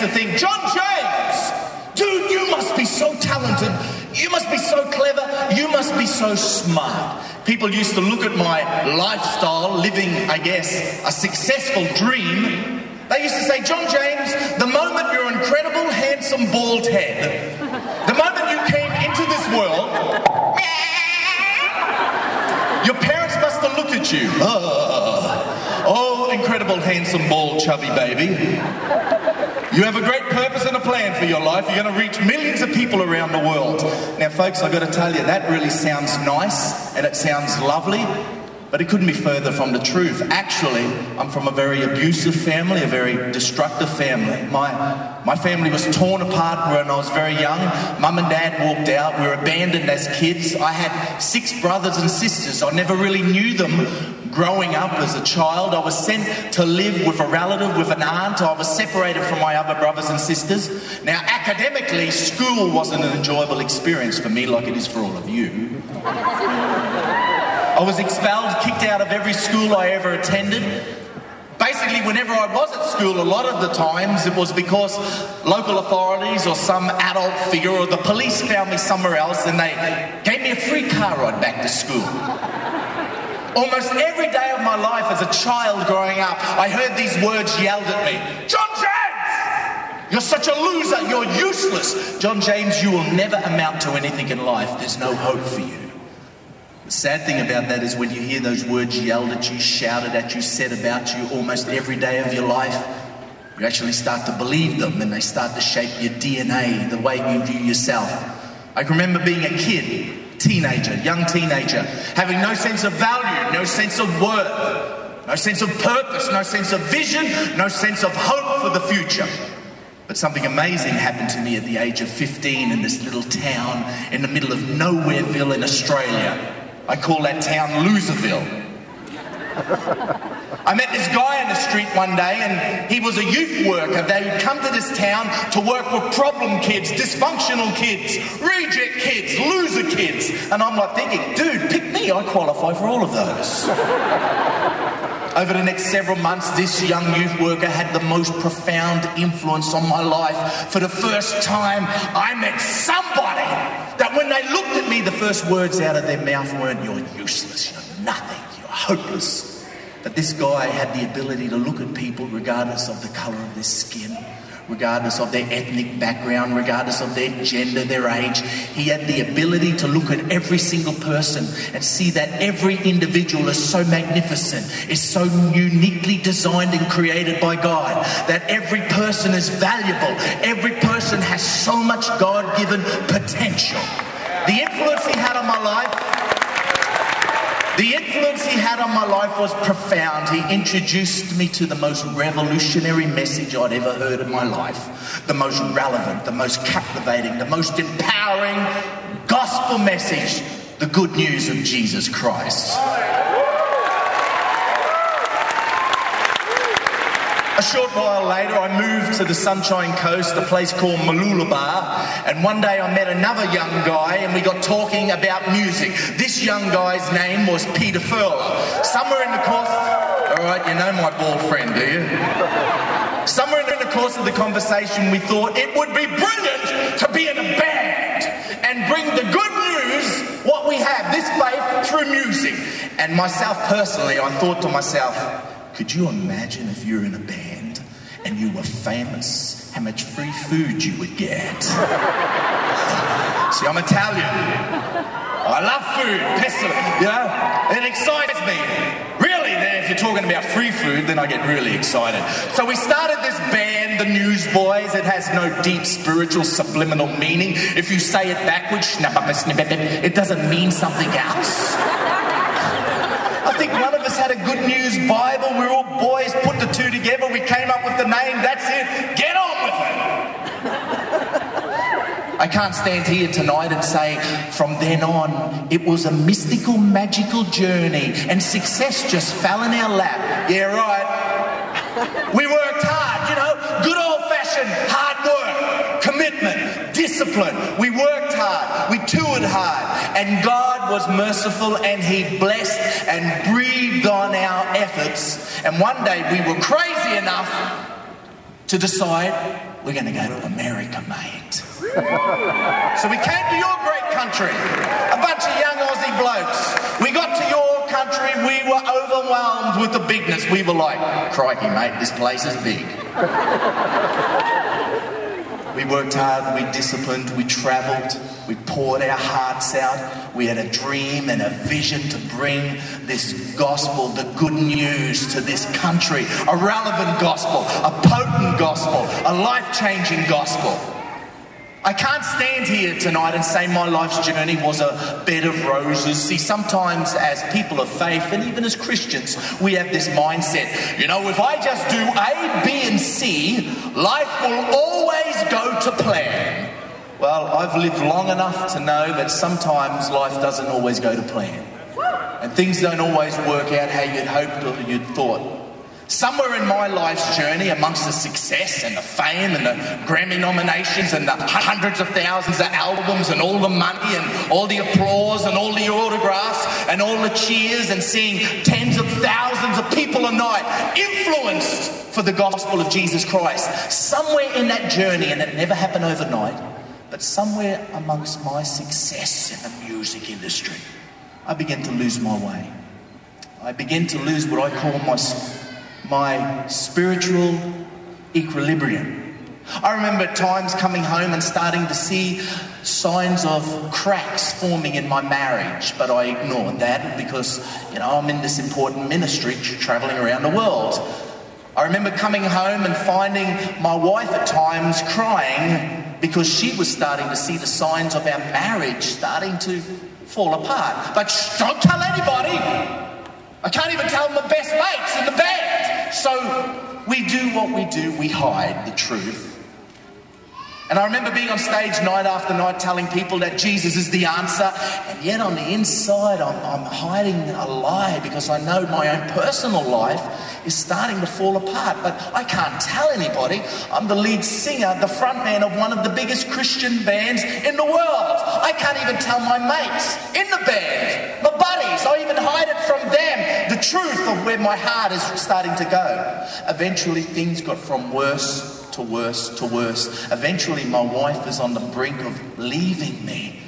to think, John James, dude, you must be so talented. You must be so clever. You must be so smart. People used to look at my lifestyle, living, I guess, a successful dream. They used to say, John James, the moment your incredible, handsome, bald head, the moment you came into this world, your parents must have looked at you. Oh, incredible, handsome, bald, chubby baby. You have a great purpose and a plan for your life. You're going to reach millions of people around the world. Now, folks, I've got to tell you, that really sounds nice and it sounds lovely, but it couldn't be further from the truth. Actually, I'm from a very abusive family, a very destructive family. My family was torn apart when I was very young. Mum and Dad walked out. We were abandoned as kids. I had 6 brothers and sisters. I never really knew them. Growing up as a child, I was sent to live with a relative, with an aunt. I was separated from my other brothers and sisters. Now, academically, school wasn't an enjoyable experience for me like it is for all of you. I was expelled, kicked out of every school I ever attended. Basically, whenever I was at school, a lot of the times it was because local authorities or some adult figure or the police found me somewhere else and they gave me a free car ride back to school. Almost every day of my life as a child growing up, I heard these words yelled at me. John James! You're such a loser. You're useless. John James, you will never amount to anything in life. There's no hope for you. The sad thing about that is when you hear those words yelled at you, shouted at you, said about you almost every day of your life, you actually start to believe them and they start to shape your DNA, the way you view yourself. I can remember being a kid, young teenager, having no sense of value, no sense of worth, no sense of purpose, no sense of vision, no sense of hope for the future. But something amazing happened to me at the age of 15 in this little town in the middle of Nowhereville in Australia. I call that town Loserville. I met this guy in the street one day and he was a youth worker. They'd come to this town to work with problem kids, dysfunctional kids, reject kids, loser kids. And I'm like thinking, dude, pick me, I qualify for all of those. Over the next several months, this young youth worker had the most profound influence on my life. For the first time, I met somebody that when they looked at me, the first words out of their mouth weren't, you're useless, you're nothing, you're hopeless. But this guy had the ability to look at people regardless of the colour of their skin, regardless of their ethnic background, regardless of their gender, their age. He had the ability to look at every single person and see that every individual is so magnificent, is so uniquely designed and created by God, that every person is valuable, every person has so much God-given potential. The influence he had on my life was profound. He introduced me to the most revolutionary message I'd ever heard in my life. The most relevant, the most captivating, the most empowering gospel message, the good news of Jesus Christ. A short while later, I moved to the Sunshine Coast, a place called Mooloolaba, and one day I met another young guy and we got talking about music. This young guy's name was Peter Furler. Somewhere in the course... All right, you know my bald friend, do you? Somewhere in the course of the conversation, we thought it would be brilliant to be in a band and bring the good news, what we have, this faith, through music. And myself personally, I thought to myself, could you imagine if you're in a band and you were famous, how much free food you would get? See, I'm Italian. I love food, you know, it excites me. Really, if you're talking about free food, then I get really excited. So we started this band, the Newsboys. It has no deep spiritual subliminal meaning. If you say it backwards, it doesn't mean something else. I think one of us had a Good News Bible. We were all boys, put the two together. We came up with the name. That's it. Get on with it. I can't stand here tonight and say, from then on, it was a mystical, magical journey and success just fell in our lap. Yeah, right. We worked hard, you know, good old-fashioned hard work, commitment, discipline. We worked hard, we toured hard, and God was merciful and He blessed and breathed on our efforts. And one day we were crazy enough to decide we're going to go to America, mate. So we came to your great country, a bunch of young Aussie blokes. We got to your country, we were overwhelmed with the bigness. We were like, crikey, mate, this place is big. We worked hard, we disciplined, we travelled, we poured our hearts out. We had a dream and a vision to bring this gospel, the good news to this country. A relevant gospel, a potent gospel, a life-changing gospel. I can't stand here tonight and say my life's journey was a bed of roses. See, sometimes as people of faith and even as Christians, we have this mindset, you know, if I just do A, B and C, life will always go to plan. Well, I've lived long enough to know that sometimes life doesn't always go to plan. And things don't always work out how you'd hoped or you'd thought. Somewhere in my life's journey, amongst the success and the fame and the Grammy nominations and the hundreds of thousands of albums and all the money and all the applause and all the autographs and all the cheers and seeing tens of thousands of people a night influenced for the gospel of Jesus Christ, somewhere in that journey, and it never happened overnight, but somewhere amongst my success in the music industry, I began to lose my way. I began to lose what I call my spiritual equilibrium. I remember at times coming home and starting to see signs of cracks forming in my marriage, but I ignored that because, you know, I'm in this important ministry traveling around the world. I remember coming home and finding my wife at times crying because she was starting to see the signs of our marriage starting to fall apart. But don't tell anybody. I can't even tell my best mates in the band. So we do what we do, we hide the truth. And I remember being on stage night after night telling people that Jesus is the answer, and yet on the inside I'm hiding a lie because I know my own personal life is starting to fall apart, but I can't tell anybody. I'm the lead singer, the frontman of one of the biggest Christian bands in the world. I can't even tell my mates in the band, my buddies. I even hide it from them, the truth of where my heart is starting to go. Eventually things got from worse to worse to worse. Eventually my wife is on the brink of leaving me